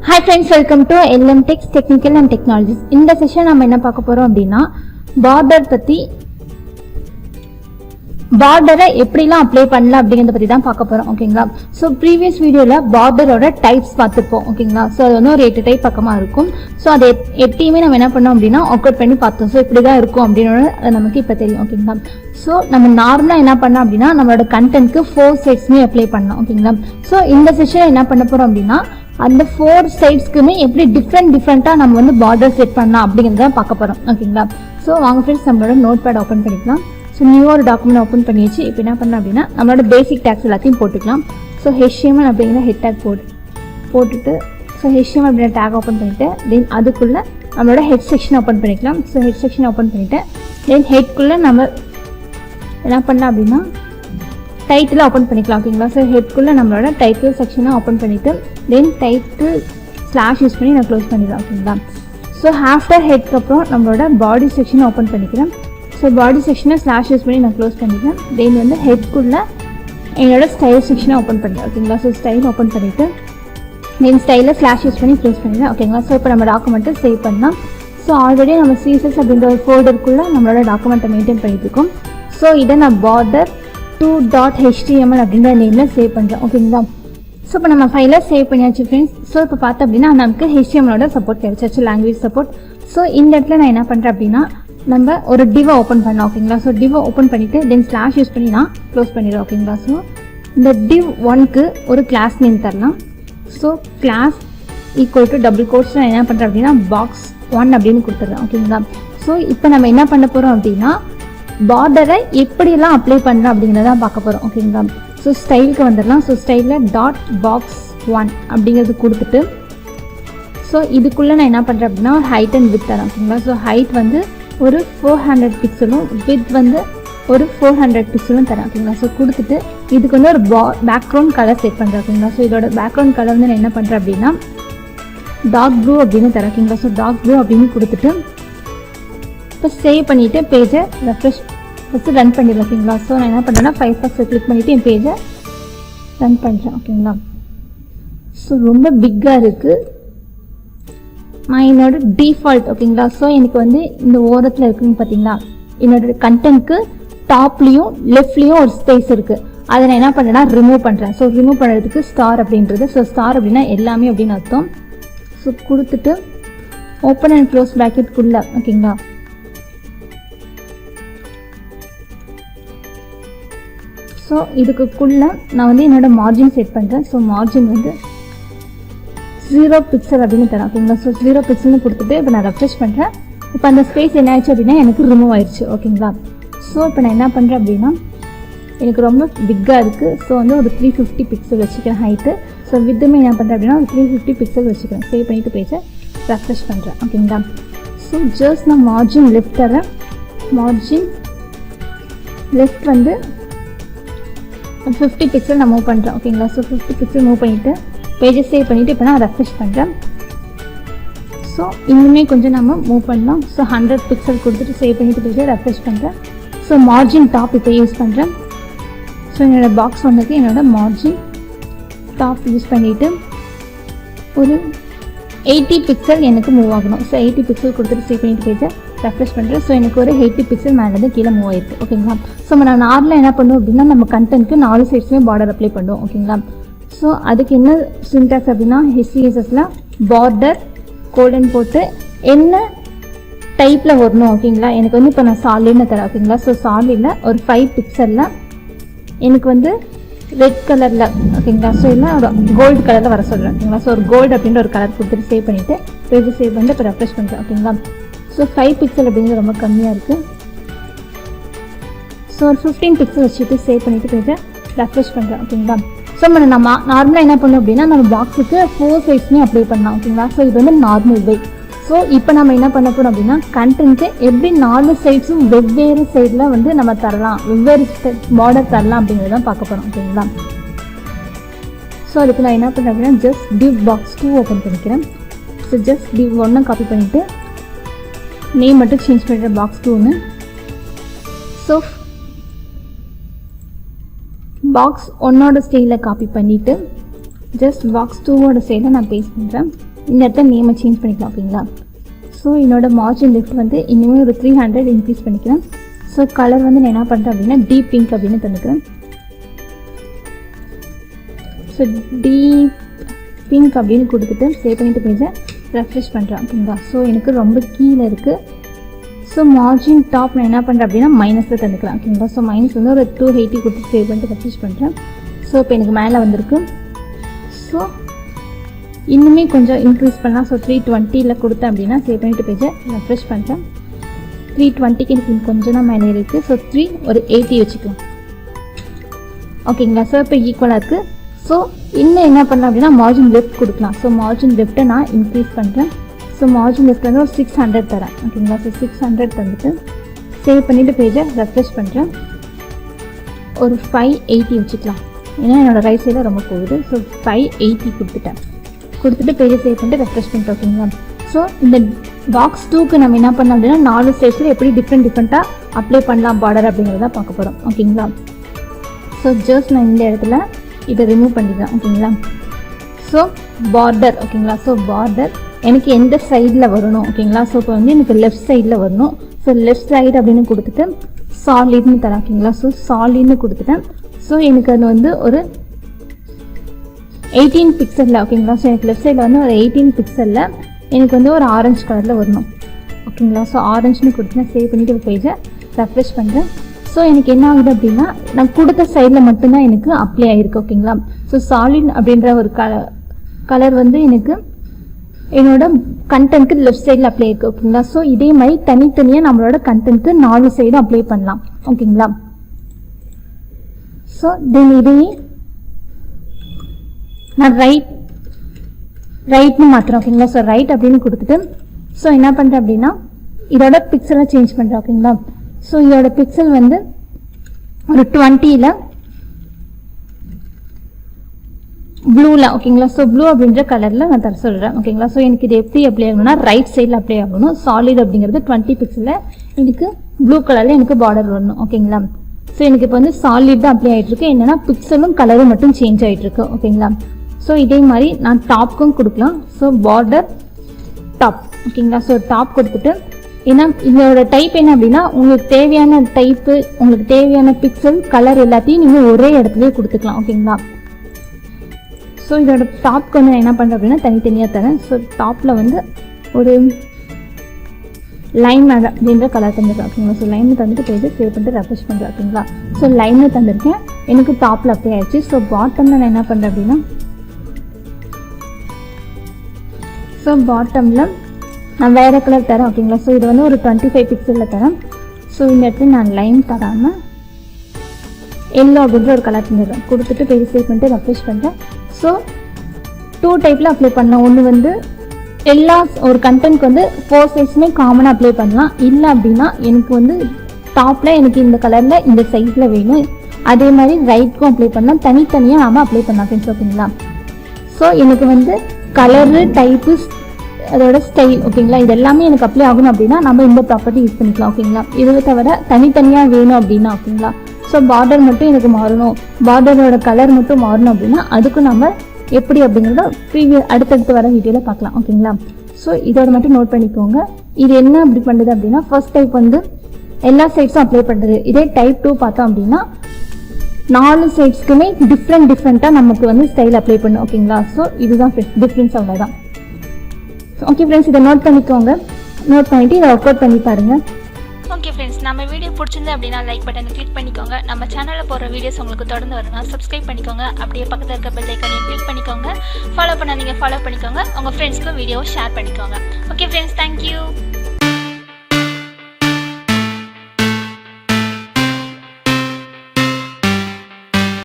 Hi friends, welcome to LM Techs Technical and Technologies. இந்த session நம்ம என்ன பார்க்க போறோம் அப்படின்னா பார்டர் பத்தி பார்டரை எப்படிலாம் அப்ளை பண்ணலாம் அப்படிங்கறத பத்தி தான் பார்க்க போறோம். ஓகேங்களா? சோ ப்ரீவியஸ் வீடியோல பார்டரோட டைப்ஸ் பார்த்துப்போம். ஓகேங்களா? சோ அது வந்து ஒரு 8 டைப் பக்கமா இருக்கும். சோ அது எப்படியுமே நம்ம என்ன பண்ணோம் அப்படின்னா ஒர்க் அவுட் பண்ணி பார்த்தோம். சோ இப்படிதான் இருக்கும் அப்படின்னு நமக்கு இப்ப தெரியும். ஓகேங்களா? சோ நம்ம நார்மலா என்ன பண்ணோம் அப்படின்னா நம்மளோட கண்டென்ட்க்கு 4 சைட்ஸ்மே அப்ளை பண்ணலாம். ஓகேங்களா? சோ இந்த செஷன்ல என்ன பண்ண போறோம் அப்படின்னா அந்த 4 சைட்ஸ்க்குமே எப்படி டிஃப்ரெண்டா நம்ம வந்து பார்டர் செட் பண்ணலாம் அப்படிங்கறத பார்க்க போறோம். ஓகேங்களா? சோ வாங்க ஃப்ரெண்ட்ஸ் நம்மளோட நோட் பேட் ஓபன் பண்ணிக்கலாம். ஸோ நியூ ஒரு டாக்குமெண்ட் ஓப்பன் பண்ணியாச்சு. இப்போ என்ன பண்ணலாம் அப்படின்னா நம்மளோட பேசிக் டேக்ஸ் எல்லாத்தையும் போட்டுக்கலாம். ஸோ HTML அப்படிங்கிற ஹெட் டேக் போட்டுட்டு ஸோ HTML அப்படிங்கிற டேக் ஓப்பன் பண்ணிவிட்டு தென் அதுக்குள்ளே நம்மளோட ஹெட் செக்ஷன் ஓப்பன் பண்ணிக்கலாம். ஸோ ஹெட் செக்ஷன் ஓப்பன் பண்ணிவிட்டு தென் ஹெட்குள்ளே நம்ம என்ன பண்ணலாம் அப்படின்னா டைட்டில் ஓப்பன் பண்ணிக்கலாம். ஓகேங்களா? ஸோ ஹெட்குள்ளே நம்மளோட டைட்டில் செக்ஷனை ஓப்பன் பண்ணிவிட்டு தென் டைட்டில் ஸ்லாஷ் யூஸ் பண்ணி நான் க்ளோஸ் பண்ணிடலாம். ஓகேங்களா? ஸோ ஆஃப்டர் ஹெட்க்கு அப்புறம் நம்மளோட பாடி செக்ஷனை ஓப்பன் பண்ணிக்கிறேன். ஸோ பாடி செக்ஷனை ஸ்லாஷ் யூஸ் பண்ணி நான் க்ளோஸ் பண்ணிக்கிறேன். தென் வந்து ஹெட்குள்ளே என்னோட ஸ்டைல் செக்ஷனை ஓப்பன் பண்ணிடுறேன். ஓகேங்களா? ஸோ ஸ்டைல் ஓப்பன் பண்ணிவிட்டு தென் ஸ்டைலில் ஸ்லாஷ் யூஸ் பண்ணி க்ளோஸ் பண்ணிடுறேன். ஓகேங்களா? ஸோ இப்போ நம்ம டாக்குமெண்ட்டை சேவ் பண்ணலாம். ஸோ ஆல்ரெடி நம்ம CSS அப்படின்ற ஒரு ஃபோல்டருக்குள்ளே நம்மளோட டாக்குமெண்ட்டை மெயின்டைன் பண்ணிட்டு இருக்கோம். ஸோ இதை நான் பார்டர் 2.html அப்படின்ற நேமில் சேவ் பண்ணுறேன். ஓகேங்களா? ஸோ இப்போ நம்ம ஃபைலை சேவ் பண்ணியாச்சு ஃப்ரெண்ட்ஸ். ஸோ இப்போ பார்த்தோம் அப்படின்னா நமக்கு HTMLோட சப்போர்ட் கிடைச்சாச்சு, லாங்குவேஜ் சப்போர்ட். ஸோ இந்த இடத்துல நான் என்ன பண்ணுறேன் அப்படின்னா நம்ம ஒரு டிவை ஓப்பன் பண்ணலாம். ஓகேங்களா? ஸோ டிவை ஓப்பன் பண்ணிவிட்டு தென் ஸ்லாஷ் யூஸ் பண்ணி நான் க்ளோஸ் பண்ணிடுறேன். ஓகேங்களா? ஸோ இந்த div 1க்கு ஒரு கிளாஸ் நேம் தரலாம். So class equal to double quotes நான் என்ன பண்ணுறேன் அப்படின்னா box 1 அப்படின்னு கொடுத்துட்றேன். ஓகேங்களா? ஸோ இப்போ நம்ம என்ன பண்ண போகிறோம் அப்படின்னா பார்டரை எப்படியெல்லாம் அப்ளை பண்ணுறோம் அப்படிங்கிறதான் பார்க்க போகிறோம். ஓகேங்களா? ஸோ ஸ்டைலுக்கு வந்துடலாம். ஸோ ஸ்டைலில் .box1 அப்படிங்கிறது கொடுத்துட்டு ஸோ இதுக்குள்ளே நான் என்ன பண்ணுறேன் அப்படின்னா ஹைட் அண்ட் வித் தரேன். ஓகேங்களா? ஸோ ஹைட் வந்து ஒரு 400 பிக்சலும் வித் வந்து ஒரு 400 பிக்சலும் தரேன். ஓகேங்களா? ஸோ கொடுத்துட்டு இதுக்கு வந்து ஒரு பேக்ரவுண்ட் கலர் செட் பண்ணுறேன். ஓகேங்களா? ஸோ இதோட பேக்ரவுண்ட் கலர் வந்து நான் என்ன பண்ணுறேன் அப்படின்னா டார்க் ப்ளூ அப்படின்னு தரேன். ஓகேங்களா? ஸோ டார்க் ப்ளூ அப்படின்னு கொடுத்துட்டு இப்போ சேவ் பண்ணிவிட்டு பேஜை ரெஃப்ரெஷ் ஃபஸ்ட்டு ரன் பண்ணிடுறேன். ஓகேங்களா? ஸோ நான் என்ன பண்ணுறேன்னா ஃபஸ்ட்டு கிளிக் பண்ணிவிட்டு என் பேஜை ரன் பண்ணுறேன். ஓகேங்களா? ஸோ ரொம்ப பிக்காக இருக்குது. நான் என்னோட டிஃபால்ட். ஓகேங்களா? ஸோ எனக்கு வந்து இந்த ஓரத்தில் இருக்குன்னு பார்த்தீங்களா என்னோட கண்டென்ட்க்கு டாப்லேயும் லெஃப்ட்லேயும் ஒரு ஸ்பேஸ் இருக்குது. அதை நான் என்ன பண்ணுறேன்னா ரிமூவ் பண்ணுறேன். ஸோ ரிமூவ் பண்ணுறதுக்கு ஸ்டார் அப்படின்றது. ஸோ ஸ்டார் அப்படின்னா எல்லாமே அப்படின்னு அர்த்தம். ஸோ கொடுத்துட்டு ஓப்பன் அண்ட் க்ளோஸ் ப்ராக்கெட்குள்ளே ஓகேங்களா ஸோ இதுக்குள்ளே நான் வந்து என்னோட மார்ஜின் செட் பண்ணுறேன். ஸோ மார்ஜின் வந்து 0 பிக்சல் அப்படின்னு தரேன். ஓகேங்களா? ஸோ 0 பிக்சல்னு கொடுத்துட்டு இப்போ நான் ரெஃப்ரெஷ் பண்ணுறேன். இப்போ அந்த ஸ்பேஸ் என்ன ஆயிடுச்சு அப்படின்னா எனக்கு ரிமூவ் ஆயிடுச்சு. ஓகேங்களா? ஸோ இப்போ நான் என்ன பண்ணுறேன் அப்படின்னா எனக்கு ரொம்ப பிக்காக இருக்குது. ஸோ வந்து ஒரு 350 பிக்சல் வச்சுக்கிறேன் ஹைட்டு. ஸோ வித்துமே என்ன பண்ணுறேன் அப்படின்னா ஒரு 350 பிக்சல் வச்சுக்கிறேன். சேவ் பண்ணிவிட்டு பேஜை ரெஃப்ரெஷ் பண்ணுறேன். ஓகேங்களா? ஸோ ஜஸ்ட் நான் மார்ஜின் லெஃப்ட் தரேன். மார்ஜின் லெஃப்ட் வந்து 50 பிக்சல் நான் மூவ் பண்ணுறேன். ஓகேங்களா? ஸோ 50 பிக்சல் மூவ் பண்ணிவிட்டு பேஜை சேவ் பண்ணிவிட்டு இப்போ நான் ரெஃப்ரெஷ் பண்ணுறேன். ஸோ இன்னுமே கொஞ்சம் நம்ம மூவ் பண்ணலாம். ஸோ 100 பிக்சல் கொடுத்துட்டு சேவ் பண்ணிவிட்டு பேஜை ரெஃப்ரெஷ் பண்ணுறேன். ஸோ மார்ஜின் டாப் இப்போ யூஸ் பண்ணுறேன். ஸோ என்னோடய பாக்ஸ் ஒன்றுக்கு என்னோடய மார்ஜின் டாப் யூஸ் பண்ணிவிட்டு ஒரு 80 பிக்சல் எனக்கு மூவ் ஆகணும். ஸோ 80 பிக்சல் கொடுத்துட்டு சேவ் பண்ணிவிட்டு பேஜை ரெஃப்ரெஷ் பண்ணுறேன். ஸோ எனக்கு ஒரு 80 பிக்சல் மேலேருந்து கீழே மூவ் ஆயிருக்கு. ஓகேங்களா? ஸோ நான் நார்மலாக என்ன பண்ணுவோம் அப்படின்னா நம்ம கண்டென்ட்க்கு 4 சைட்ஸுமே பார்டர் அப்ளை பண்ணுவோம். ஓகேங்களா? ஸோ அதுக்கு என்ன சின்டாக்ஸ் அப்படின்னா HCSSல பார்டர் கோல்டன் போட்டு என்ன டைப்பில் வரணும். ஓகேங்களா? எனக்கு வந்து இப்போ நான் சாலிட்னு தரேன். ஓகேங்களா? ஸோ சாலிடில் ஒரு 5 பிக்சலில் எனக்கு வந்து ரெட் கலரில் ஓகேங்களா? ஸோ இல்லை ஒரு கோல்டு கலரில் வர சொல்கிறேன். ஓகேங்களா? ஸோ ஒரு கோல்டு அப்படின்ற ஒரு கலர் கொடுத்துட்டு சேவ் பண்ணிவிட்டு பேஜ் சேவ் பண்ணிட்டு இப்போ ரெஃப்ரெஷ் பண்ணுறேன். ஓகேங்களா? ஸோ 5 பிக்சல் அப்படிங்கிறது ரொம்ப கம்மியாக இருக்குது. ஸோ ஒரு 15 பிக்சல் வச்சுட்டு சேவ் பண்ணிவிட்டு பேஜை ரெஃப்ரெஷ் பண்ணுறேன். ஓகேங்களா? ஸோ நம்ம நார்மலாக என்ன பண்ணோம் அப்படின்னா நம்ம பாக்ஸுக்கு 4 சைட்ஸ்மே அப்ளை பண்ணலாம். ஓகேங்களா? ஸோ இது வந்து நார்மல் வே. ஸோ இப்போ நம்ம என்ன பண்ண போகிறோம் அப்படின்னா கண்டென்ட்டு எப்படி 4 சைட்ஸும் வெவ்வேறு சைடில் வந்து நம்ம தரலாம், வெவ்வேறு பார்டர் தரலாம் அப்படிங்கிறத பார்க்க போகிறோம். ஓகேங்களா? ஸோ அதுக்கு நான் என்ன பண்ணுறேன் அப்படின்னா ஜஸ்ட் div box 2 ஓப்பன் பண்ணிக்கிறேன். ஸோ ஜஸ்ட் div 1 காப்பி பண்ணிவிட்டு நேம் மட்டும் சேஞ்ச் பண்ணுறேன் box 2ன்னு. ஸோ பாக்ஸ் 1ஓட ஸ்டைலில் காப்பி பண்ணிவிட்டு ஜஸ்ட் பாக்ஸ் 2ஓட ஸ்டைலில் நான் பேஸ்ட் பண்ணுறேன். இந்த இடத்துல நேமை சேஞ்ச் பண்ணிக்கலாம் ஓகேங்களா. ஸோ என்னோட மார்ஜின் லெஃப்ட் வந்து இனிமேல் ஒரு 300 இன்க்ரீஸ் பண்ணிக்கிறேன். ஸோ கலர் வந்து நான் என்ன பண்ணுறேன் அப்படின்னா டீப் பிங்க் அப்படின்னு தந்துக்கிறேன். ஸோ டீப் பிங்க் அப்படின்னு கொடுத்துட்டு சேவ் பண்ணிட்டு பேஜை ரெஃப்ரெஷ் பண்ணுறேன் ஓகேங்களா. ஸோ எனக்கு ரொம்ப கீழே இருக்குது. ஸோ மார்ஜின் டாப் நான் என்ன பண்ணுறேன் அப்படின்னா மைனஸில் தந்துக்கிறேன் ஓகேங்களா. ஸோ மைனஸ் வந்து ஒரு 280 கொடுத்து சேவ் பண்ணிட்டு ரெஃப்ரெஷ் பண்ணுறேன். ஸோ இப்போ எனக்கு மேலே வந்திருக்கு. ஸோ இன்னுமே கொஞ்சம் இன்க்ரீஸ் பண்ணலாம். ஸோ 320 கொடுத்தேன் அப்படின்னா சேவ் பண்ணிட்டு பேஜை ரெஃப்ரெஷ் பண்ணுறேன். 320க்கு எனக்கு கொஞ்சம் தான் மேலே இருக்குது. ஸோ 3 ஒரு 80 வச்சுக்கலாம் ஓகேங்களா. ஸோ இப்போ ஈக்குவலாக இருக்குது. ஸோ இன்னும் என்ன பண்ணலாம் அப்படின்னா மார்ஜின் லெஃப்ட் கொடுக்கலாம். ஸோ மார்ஜின் லெஃப்ட்டை நான் இன்க்ரீஸ் பண்ணுறேன். ஸோ மார்ஜின் லெஃப்ட் வந்து ஒரு 600 தரேன் ஓகேங்களா. ஸோ 600 தந்துட்டு சேவ் பண்ணிவிட்டு பேஜை ரெஃப்ரெஷ் பண்ணுறேன். ஒரு 580 வச்சுக்கலாம். ஏன்னா என்னோடய ரைட் சைடில் ரொம்ப போகுது. ஸோ 580 கொடுத்துட்டு பேஜை சேவ் பண்ணிட்டு ரெஃப்ரெஷ் பண்ணிட்டு ஓகேங்களா. ஸோ இந்த பாக்ஸ் 2க்கு நம்ம என்ன பண்ணலாம் அப்படின்னா 4 சைட்ஸில் எப்படி டிஃப்ரெண்ட்டாக அப்ளை பண்ணலாம் பார்டர் அப்படிங்கிறத பார்க்க போகிறோம் ஓகேங்களா. ஸோ ஜஸ்ட் நான் இந்த இடத்துல இதை ரிமூவ் பண்ணிடுறேன் ஓகேங்களா. ஸோ பார்டர் ஓகேங்களா. ஸோ பார்டர் எனக்கு எந்த சைடில் வரணும் ஓகேங்களா. ஸோ இப்போ வந்து எனக்கு லெஃப்ட் சைடில் வரணும். ஸோ லெஃப்ட் சைடு அப்படின்னு கொடுத்துட்டு சாலிட்னு தரேன் ஓகேங்களா. ஸோ சாலிட்னு கொடுத்துட்டேன். ஸோ எனக்கு அது வந்து ஒரு 18 பிக்சலில் ஓகேங்களா. ஸோ எனக்கு லெஃப்ட் சைடில் வந்து ஒரு 18 பிக்சலில் எனக்கு வந்து ஒரு ஆரஞ்சு கலரில் வரணும் ஓகேங்களா. ஸோ ஆரஞ்சுன்னு கொடுத்து சேவ் பண்ணிவிட்டு பேஜை ரெஃப்ரெஷ் பண்ணுறேன். ஸோ எனக்கு என்ன ஆகுது அப்படின்னா நான் கொடுத்த சைடில் மட்டும்தான் எனக்கு அப்ளை ஆகிருக்கு ஓகேங்களா. ஸோ சாலிட் அப்படின்ற ஒரு கலர் வந்து எனக்கு என்னோட கண்டென்ட்க்கு லெஃப்ட் சைடில் அப்ளை இருக்குது ஓகேங்களா. ஸோ இதே மாதிரி தனித்தனியாக நம்மளோட கண்டென்ட்க்கு 4 சைடும் அப்ளை பண்ணலாம் ஓகேங்களா. ஸோ தென் இதையே நான் ரைட்னு மாற்றுறேன் ஓகேங்களா. ஸோ ரைட் அப்படின்னு கொடுத்துட்டு ஸோ என்ன பண்ணுறேன் அப்படின்னா இதோட பிக்சலை சேஞ்ச் பண்ணுறேன் ஓகேங்களா. ஸோ இதோட பிக்சல் வந்து ஒரு 20ல் ப்ளூவில் ஓகேங்களா. ஸோ ப்ளூ அப்படின்ற கலரில் நான் தர சொல்கிறேன் ஓகேங்களா. ஸோ எனக்கு இது எப்படி அப்ளை ஆகணும்னா ரைட் சைடில் அப்ளை ஆகணும். சாலிட் அப்படிங்கிறது 20 பிக்சலில் எனக்கு ப்ளூ கலரில் எனக்கு பார்டர் வரணும் ஓகேங்களா. ஸோ எனக்கு இப்போ வந்து சாலிட் தான் அப்ளை ஆகிட்டுருக்கு. என்னென்னா பிக்சலும் கலரும் மட்டும் சேஞ்ச் ஆகிட்டுருக்கு ஓகேங்களா. ஸோ இதே மாதிரி நான் டாப்க்கும் கொடுக்கலாம். ஸோ பார்டர் டாப் ஓகேங்களா. ஸோ டாப் கொடுத்துட்டு ஏன்னா இதோட டைப் என்ன அப்படின்னா உங்களுக்கு தேவையான டைப்பு உங்களுக்கு தேவையான பிக்சல் கலர் எல்லாத்தையும் நீங்கள் ஒரே இடத்துலையே கொடுத்துக்கலாம் ஓகேங்களா. ஸோ இதோட டாப்க்கு வந்து நான் என்ன பண்ணுறேன் அப்படின்னா தனித்தனியாக தரேன். ஸோ டாப்பில் வந்து ஒரு லைன் அப்படின்ற கலர் தந்துருக்கேன் ஓகேங்களா. ஸோ லைனில் தந்துட்டு பேஜை சேவ் பண்ணிட்டு ரெஃப்ரெஷ் பண்ணுறேன் ஓகேங்களா. ஸோ லைனில் தந்திருக்கேன் எனக்கு டாப்பில் அப்ளை ஆயிடுச்சு. ஸோ பாட்டமில் நான் என்ன பண்ணுறேன் அப்படின்னா ஸோ பாட்டமில் நான் வேறு கலர் தரேன் ஓகேங்களா. ஸோ இது வந்து ஒரு 25 பிக்சலில் தரேன். ஸோ இந்த இடத்துல நான் லைன் தராமல் எல்லோ அப்படின்ற ஒரு கலர் தந்துடுறேன். கொடுத்துட்டு பேஜ் சேவ் பண்ணிட்டு ரெஃப்ரெஷ் பண்ணுறேன். ஸோ 2 டைப்பில் அப்ளை பண்ணலாம். ஒன்று வந்து எல்லா ஒரு கண்டென்ட்க்கு வந்து 4 சைஸுமே காமனாக அப்ளை பண்ணலாம். இல்லை அப்படின்னா எனக்கு வந்து டாப்பில் எனக்கு இந்த கலரில் இந்த சைஸில் வேணும். அதே மாதிரி ரைட்க்கும் அப்ளை பண்ணலாம். தனித்தனியாக நாம் அப்ளை பண்ணலாம் ஃப்ரெண்ட்ஸ் ஓகேங்களா. ஸோ எனக்கு வந்து கலரு டைப்பு அதோட ஸ்டைல் ஓகேங்களா இது எல்லாமே எனக்கு அப்ளை ஆகணும் அப்படின்னா நம்ம இந்த ப்ராப்பர்ட்டி யூஸ் பண்ணிக்கலாம் ஓகேங்களா. இதை தவிர தனித்தனியாக வேணும் அப்படின்னா ஓகேங்களா. ஸோ பார்டர் மட்டும் எனக்கு மாறணும், பார்டரோட கலர் மட்டும் மாறணும் அப்படின்னா அதுக்கு நம்ம எப்படி அப்படிங்கிறத அடுத்தடுத்து வர வீடியோவில் பார்க்கலாம் ஓகேங்களா. ஸோ இதோட மட்டும் நோட் பண்ணிக்கோங்க. இது என்ன அப்படி பண்ணுறது அப்படின்னா ஃபர்ஸ்ட் டைப் வந்து எல்லா சைட்ஸும் அப்ளை பண்ணுறது. இதே டைப் 2 பார்த்தோம் அப்படின்னா 4 சைட்ஸ்க்குமே டிஃப்ரெண்ட்டாக நமக்கு வந்து ஸ்டைல் அப்ளை பண்ணும் ஓகேங்களா. ஸோ இதுதான் டிஃப்ரென்ஸ் அவ்வளோதான். ஓகே ஃப்ரெண்ட்ஸ் இதை நோட் பண்ணிக்கோங்க. நோட் பண்ணிவிட்டு இதை ஒர்க் அவுட் பண்ணி பாருங்கள். ஓகே ஃப்ரெண்ட்ஸ் நம்ம வீடியோ பிடிச்சிருந்து அப்படின்னா லைக் பட்டனை கிளிக் பண்ணிக்கோங்க. நம்ம சேனலில் போகிற வீடியோஸ் உங்களுக்கு தொடர்ந்து வரணும்னா சப்ஸ்கிரைப் பண்ணிக்கோங்க. அப்படியே பக்கத்தில் இருக்க பெல் ஐக்கானையும் கிளிக் பண்ணிக்கோங்க. ஃபாலோ பண்ண நீங்கள் ஃபாலோ பண்ணிக்கோங்க. உங்கள் ஃப்ரெண்ட்ஸ்க்கு வீடியோவை ஷேர் பண்ணிக்கோங்க. Okay friends thank you.